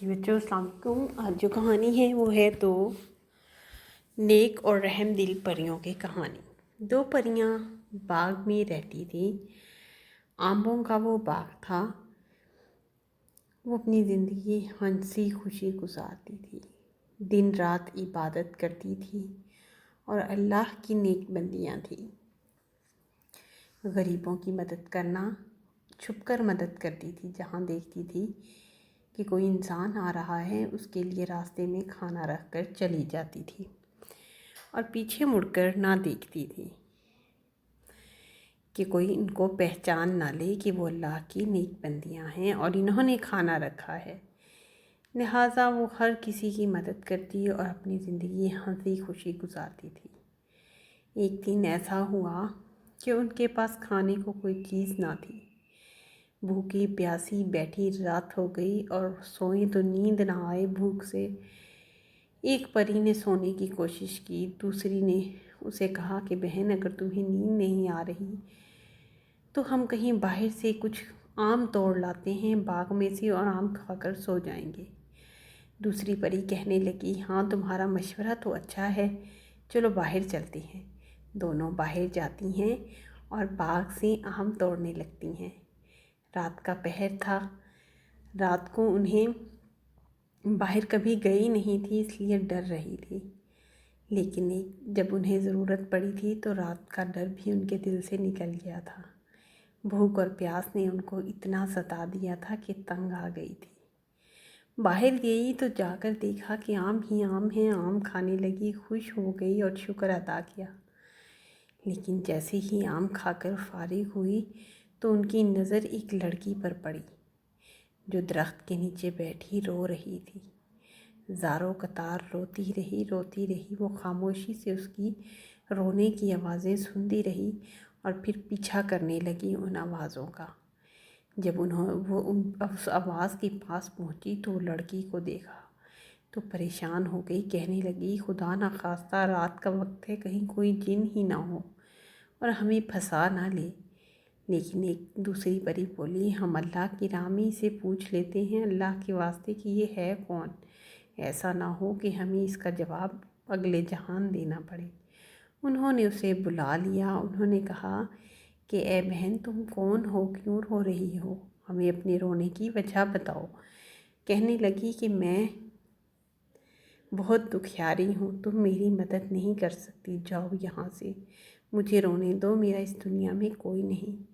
جی بچوں السلام علیکم۔ آج جو کہانی ہے وہ ہے دو نیک اور رحم دل پریوں کی کہانی۔ دو پریاں باغ میں رہتی تھیں۔ آموں کا وہ باغ تھا۔ وہ اپنی زندگی ہنسی خوشی گزارتی تھی، دن رات عبادت کرتی تھی اور اللہ کی نیک بندیاں تھیں۔ غریبوں کی مدد کرنا، چھپ کر مدد کرتی تھی۔ جہاں دیکھتی تھی کہ کوئی انسان آ رہا ہے اس کے لیے راستے میں کھانا رکھ کر چلی جاتی تھی اور پیچھے مڑ کر نہ دیکھتی تھی کہ کوئی ان کو پہچان نہ لے کہ وہ اللہ کی نیک بندیاں ہیں اور انہوں نے کھانا رکھا ہے۔ لہٰذا وہ ہر کسی کی مدد کرتی اور اپنی زندگی ہنسی خوشی گزارتی تھی۔ ایک دن ایسا ہوا کہ ان کے پاس کھانے کو کوئی چیز نہ تھی۔ بھوکی پیاسی بیٹھی رات ہو گئی اور سوئیں تو نیند نہ آئے بھوک سے۔ ایک پری نے سونے کی کوشش کی، دوسری نے اسے کہا کہ بہن اگر تمہیں نیند نہیں آ رہی تو ہم کہیں باہر سے کچھ آم توڑ لاتے ہیں باغ میں سے اور آم کھا کر سو جائیں گے۔ دوسری پری کہنے لگی ہاں تمہارا مشورہ تو اچھا ہے، چلو باہر چلتے ہیں۔ دونوں باہر جاتی ہیں اور باغ سے آم توڑنے لگتی ہیں۔ رات کا پہر تھا۔ رات کو انہیں باہر کبھی گئی نہیں تھی اس لیے ڈر رہی تھی، لیکن جب انہیں ضرورت پڑی تھی تو رات کا ڈر بھی ان کے دل سے نکل گیا تھا۔ بھوک اور پیاس نے ان کو اتنا ستا دیا تھا کہ تنگ آ گئی تھی۔ باہر گئی تو جا کر دیکھا کہ آم ہی آم ہیں۔ آم کھانے لگی، خوش ہو گئی اور شکر ادا کیا۔ لیکن جیسے ہی آم کھا کر فارغ ہوئی تو ان کی نظر ایک لڑکی پر پڑی جو درخت کے نیچے بیٹھی رو رہی تھی۔ زاروں قطار روتی رہی۔ وہ خاموشی سے اس کی رونے کی آوازیں سنتی رہی اور پھر پیچھا کرنے لگی ان آوازوں کا۔ جب وہ اس آواز کے پاس پہنچی تو لڑکی کو دیکھا تو پریشان ہو گئی، کہنے لگی خدا نہ خواستہ رات کا وقت ہے، کہیں کوئی جن ہی نہ ہو اور ہمیں پھنسا نہ لے۔ لیکن ایک دوسری پری بولی ہم اللہ کی راہ میں سے پوچھ لیتے ہیں اللہ کے واسطے کہ یہ ہے کون، ایسا نہ ہو کہ ہمیں اس کا جواب اگلے جہان دینا پڑے۔ انہوں نے اسے بلا لیا۔ انہوں نے کہا کہ اے بہن تم کون ہو، کیوں رو رہی ہو، ہمیں اپنے رونے کی وجہ بتاؤ۔ کہنے لگی کہ میں بہت دکھیاری ہوں، تم میری مدد نہیں کر سکتی، جاؤ یہاں سے، مجھے رونے دو، میرا اس دنیا میں کوئی نہیں۔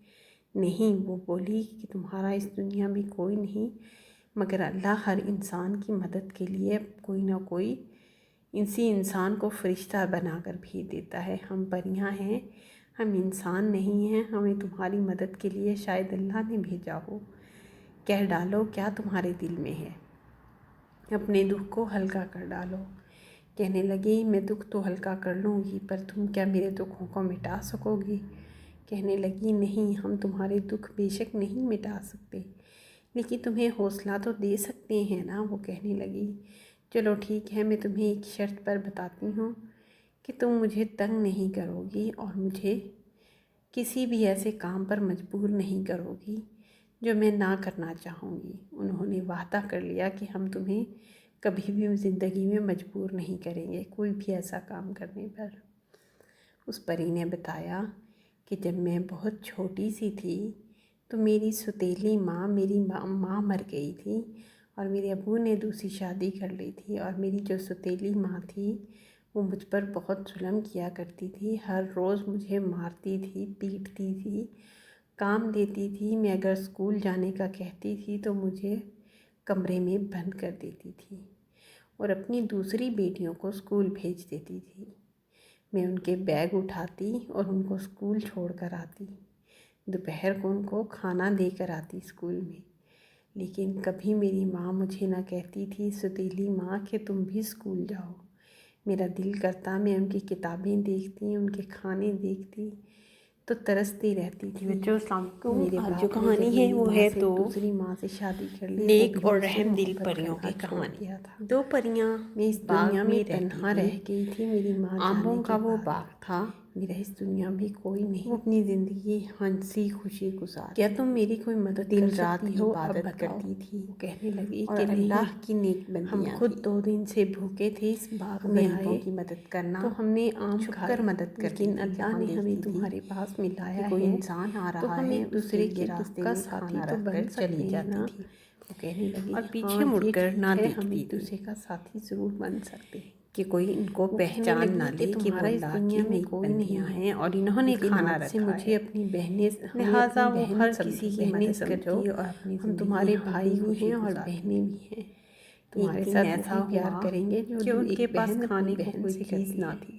وہ بولی کہ تمہارا اس دنیا میں کوئی نہیں مگر اللہ ہر انسان کی مدد کے لیے کوئی نہ کوئی اسی انسان کو فرشتہ بنا کر بھیج دیتا ہے۔ ہم پریاں ہیں، ہم انسان نہیں ہیں، ہمیں تمہاری مدد کے لیے شاید اللہ نے بھیجا ہو۔ کہہ ڈالو کیا تمہارے دل میں ہے، اپنے دکھ کو ہلکا کر ڈالو۔ کہنے لگی میں دکھ تو ہلکا کر لوں گی پر تم کیا میرے دکھوں کو مٹا سکو گی؟ کہنے لگی نہیں، ہم تمہارے دکھ بے شک نہیں مٹا سکتے لیکن تمہیں حوصلہ تو دے سکتے ہیں نا۔ وہ کہنے لگی چلو ٹھیک ہے، میں تمہیں ایک شرط پر بتاتی ہوں کہ تم مجھے تنگ نہیں کرو گی اور مجھے کسی بھی ایسے کام پر مجبور نہیں کرو گی جو میں نہ کرنا چاہوں گی۔ انہوں نے وعدہ کر لیا کہ ہم تمہیں کبھی بھی زندگی میں مجبور نہیں کریں گے کوئی بھی ایسا کام کرنے پر۔ اس پری نے بتایا کہ جب میں بہت چھوٹی سی تھی تو میری ستیلی میری ماں مر گئی تھی اور میرے ابو نے دوسری شادی کر لی تھی اور میری جو ستیلی ماں تھی وہ مجھ پر بہت ظلم کیا کرتی تھی، ہر روز مجھے مارتی تھی، پیٹتی تھی، کام دیتی تھی۔ میں اگر اسکول جانے کا کہتی تھی تو مجھے کمرے میں بند کر دیتی تھی اور اپنی دوسری بیٹیوں کو اسکول بھیج دیتی تھی۔ میں ان کے بیگ اٹھاتی اور ان کو اسکول چھوڑ کر آتی، دوپہر کو ان کو کھانا دے کر آتی اسکول میں۔ لیکن کبھی میری ماں مجھے نہ کہتی تھی ستیلی ماں کہ تم بھی اسکول جاؤ۔ میرا دل کرتا میں ان کی کتابیں دیکھتی، ان کے کھانے دیکھتی تو ترستی رہتی تھی۔ بچوں السلام علیکم۔ میرے آج باپ جو نے کہانی جب ہے میری وہ ماں ہے سے دو دوسری ماں سے شادی کر لی نیک وہ بھی اور مجھ سے رحم دل محبت پریوں کی کرنا چھوڑ کہانی۔ دیا تھا۔ دو پریاں میں اس باغ دنیا میں میں رہتی تنہا تھیں۔ رہ گئی تھی۔ میری ماں آموں جانے کا کے وہ بعد باغ تھا۔ میرا اس دنیا میں کوئی نہیں، اپنی زندگی ہنسی خوشی گزار، کیا تم میری کوئی مدد دن رات عبادت کرتی تھی؟ کہنے لگی کہ اللہ کی نیک بندیاں، ہم خود 2 دن سے بھوکے تھے، اس باغ میں آئے کی مدد کرنا، تو ہم نے آم کھا کر مدد کر، لیکن اللہ نے ہمیں تمہارے پاس ملایا ہے، کوئی انسان آ رہا ہے، تو ہم ایک دوسرے کے دکھ کا ساتھی تو بن چلی جاتی تھی۔ وہ کہنے لگی اور پیچھے مڑ کر نہ دیکھتی، ہم ایک دوسرے کا ساتھی ضرور بن سکتے ہیں کہ کوئی ان کو پہچان نہ لے کہ وہ اس دنیا میں کوئی نہیں ہے اور انہوں نے کھانا رکھا مجھے اپنی بہنیں، لہٰذا وہ ہر کسی کی مدد کرتی اور اپنی ہم تمہارے بھائی بھی ہیں اور بہنیں بھی ہیں، تمہارے ساتھ ایسا پیار کریں گے جو ان کے پاس کھانے کو کوئی چیز نہ تھی،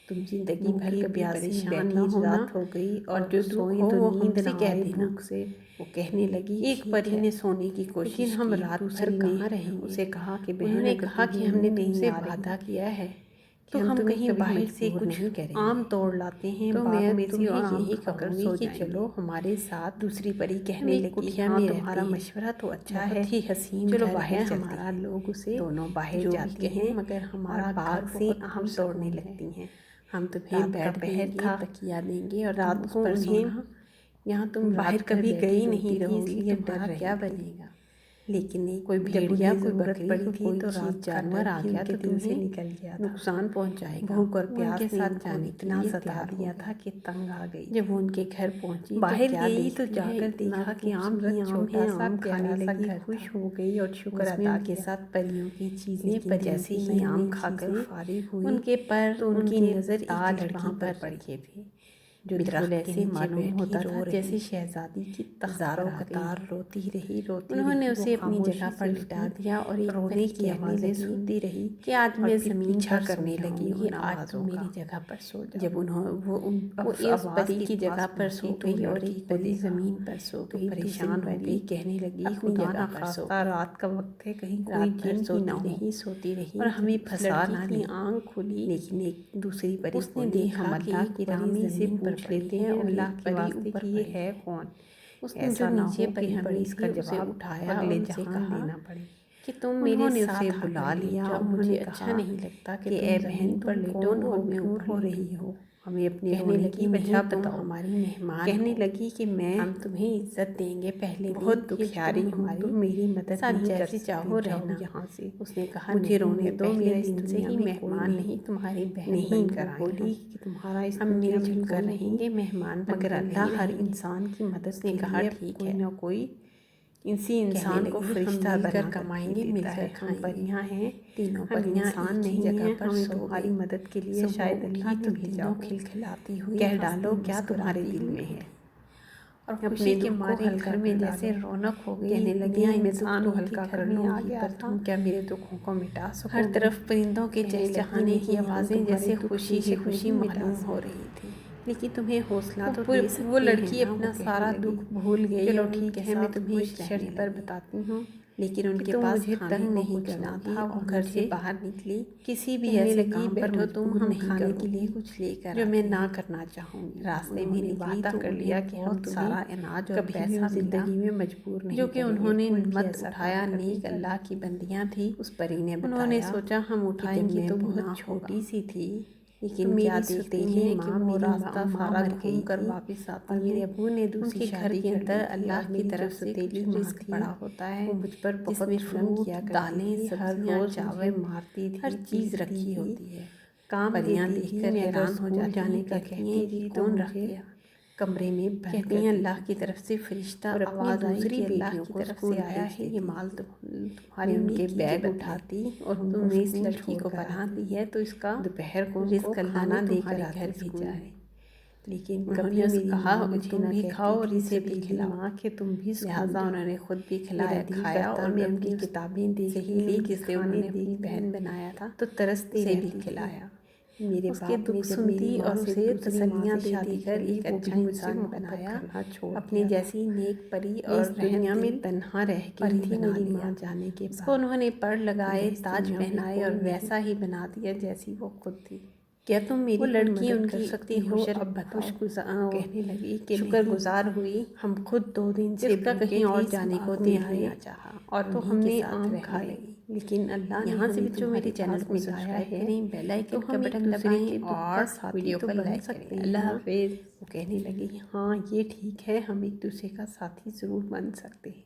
تم زندگی بھر کبھی پریشان نہ ہونا ہو گئی اور جو سوئیں تو نیند نہ آئے بھوک سے۔ وہ کہنے لگی ایک پری نے سونے کی کوشش کی، ہم رات بھر کہاں رہیں گے، اسے کہا کہ بہن نے کہا کہ ہم نے تم سے وعدہ کیا ہے تو ہم کہیں باہر سے کچھ آم توڑ لاتے ہیں باغ میں سے اور یہی کہوں گی کہ چلو ہمارے ساتھ۔ دوسری پری کہنے لگی ہاں تمہارا مشورہ تو اچھا ہے، بہت ہی حسین، چلو باہر ہمارا لوگ اسے دونوں باہر جاتے ہیں مگر ہمارا باغ سے آم توڑنے لگتی ہیں، ہم تمہیں بیڈ بہر تھا تکیا دیں گے اور رات کو انہیں یہاں تم باہر کبھی گئی نہیں رہو گی، تمہارا کیا بنے گا، لیکن کوئی بھیڑیا کوئی بکری پڑی تھی تو رات جانور آ گیا تو تم سے نکل گیا، نقصان پہنچائے گا، بھوک اور پیاس کے ساتھ جانے اتنا ستا دیا تھا کہ تنگ آ گئی۔ جب وہ ان کے گھر پہنچی باہر گئی تو جا کر دیکھا کہ آم ہی آم ہے، آم کھانے لگی، خوش ہو گئی اور شکر ادا کے ساتھ پریوں کی چیزیں، پر جیسے ہی آم کھا کر فارغ ہوئی ان کے پر تو ان کی نظر ایک لڑکی پر پڑی تھی جو بالکل ایسے معلوم ہوتا تھا جیسے شہزادی کی ہزاروں قطار روتی رہی انہوں نے اسے اپنی جگہ پر لٹا دیا اور ایک رونے کی آوازیں سنتی رہی کہ آج میں زمین پر کرنے لگی کہ آج تم میری جگہ پر سو جاؤ۔ جب وہ اس پری کی جگہ پر سو گئی اور ایک پری زمین پر سو گئی، پریشان ہو گئی، کہنے لگی خدا نہ خواستہ رات کا وقت ہے کہیں کوئی جن ہی نہ ہو، سوتی رہی اور ہمیں پھنسا نہ لے۔ آنکھ کھلی لیکن ایک دوسری پری اس نے دیکھا کہ اللہ کی رامی سے پوچھ لیتے ہیں اللہ کے واسطے کہ یہ ہے کون، ایسا نہ ہو کہ ہمیں اس کا جواب اٹھایا اگلے جہان دینا پڑے کہ تم میرے ساتھ بلا لیا اور مجھے اچھا نہیں لگتا کہ اے بہن تم کون ہو کیوں ہو رہی ہو، ہمیں اپنے رونے کی وجہ بتاؤ، ہماری مہمان کہنے لگی کہ ہم تمہیں عزت دیں گے، پہلے بہت دکھیاری ہوں، تم میری مدد نہیں کر سکتی، چاہو رہنا یہاں سے۔ اس نے کہا مجھے رونے دو، میرا اس دنیا میں مہمان نہیں، تمہاری بہن بن کر بولی کہ تمہارا اس ہم مل جل کر رہیں گے مہمان، مگر اللہ ہر انسان کی مدد نے کہا ٹھیک ہے، کوئی نہ کوئی اسی انسان کو فرشتہ بنا کر کمائیں گے، مل کر کھائیں گے، پریاں ہیں تینوں پریاں انسان نہیں ہیں، ہمیں تمہاری مدد کے لیے شاید اللہ تمہیں تینوں کھلکھلاتی ہوئی کہہ ڈالو کیا تمہارے دل میں ہے، اور خوشی کے مارے گھر میں جیسے رونق ہو گئی، کہنے لگی انسان تو ہلکا کرنے آ گیا تھا، تم کیا میرے دکھوں کو مٹا سکو گے، ہر طرف پرندوں کے چہچہانے کی آوازیں جیسے خوشی ہی خوشی معلوم ہو رہی تھی، لیکن تمہیں حوصلہ تو دے سکتے ہیں، وہ لڑکی اپنا سارا دکھ بھول گئی، چلو ٹھیک ہے میں تمہیں ایک شرط پر بتاتی ہوں، لیکن ان کے پاس تنگ نہیں کرنا تھا، وہ گھر سے باہر نکلی، کسی بھی ایسے کام پر بیٹھو ہم کھانے کے لیے کچھ لے کر جو میں نہ کرنا چاہوں گی، راستے میں وعدہ کر لیا کہ ہم سارا اناج اور پیسہ زندگی میں مجبور نہیں جو کہ انہوں نے مت اٹھایا، نیک اللہ کی بندیاں تھی، اس پری نے بتایا، انہوں نے سوچا ہم اٹھائیں گے تو بہت چھوٹی سی تھی، لیکن کیا دیکھتے ہیں کہ وہ راستہ سارا گھوم کر واپس آتی ہے، میرے ابو نے دوسری شادی کر لی، اللہ کی طرف سے تیلی رزق پڑا ہوتا ہے، وہ مجھ پر بہت ظلم کیا کرتی تھی، ہر روز چاول مارتی تھی، ہر چیز رکھی ہوتی ہے، کام پریاں دیکھ کر حیران ہو جاتی ہیں، کہتی ہیں یہ کون رکھ گیا، کمرے میں کہتی ہیں اللہ کی طرف سے فرشتہ، اور آواز آئی کہ اللہ کی طرف سے آیا ہے یہ مال تمہاری، ان کے بیگ اٹھاتی اور تم نے اس لڑکی کو پناہ دی ہے تو اس کا دوپہر کو رزق اللہ دے کر گھر بھیجا ہے، لیکن کبھی میری کہا تم بھی کھاؤ اور اسے بھی کھلاؤ کہ تم بھی، لہٰذا انہوں نے خود بھی کھایا اور میں اپنی کتابیں دیکھ لی جسے انہوں نے اپنی بہن بنایا تھا تو ترستی بھی کھلایا، میرے باپ نے جب میری اور اسے تسلیاں دے کر ایک اچھا انسان بنایا، اپنی جیسی نیک پری اور دنیا میں تنہا رہ گئی تھی میری ماں جانے کے بعد، اس کو انہوں نے پر لگائے، تاج پہنائے اور ویسا ہی بنا دیا جیسی وہ خود تھی۔ کیا تم میری وہ لڑکی مدد ان کر کی سکتی ہو؟ اب بتاؤ۔ کہنے لگی کہ شکر نہیں، گزار ہوئی، ہم خود 2 دن سے اس کا بھوکے کہیں اور تھے، جانے کو سنبھال دل نہیں نہ آیا چاہا اور تو انہیں ہم کے نے ساتھ آم رہنے کھائے، لگی۔ لیکن اللہ نے یہاں سے ہمیں بچوں میرے تمہاری چینل بات کو میں لایا سبسکرائب ہے کریں، بیل تو آئیکن کا ہم ایک بٹن دوسرے دبائیں کے دکھ کا اور ساتھی ویڈیو تو کو بن لائک سکتے کریں۔ ہیں اللہ نا۔ حافظ۔ وہ کہنے لگی ہاں یہ ٹھیک ہے، ہم ایک دوسرے کا ساتھی ضرور بن سکتے ہیں۔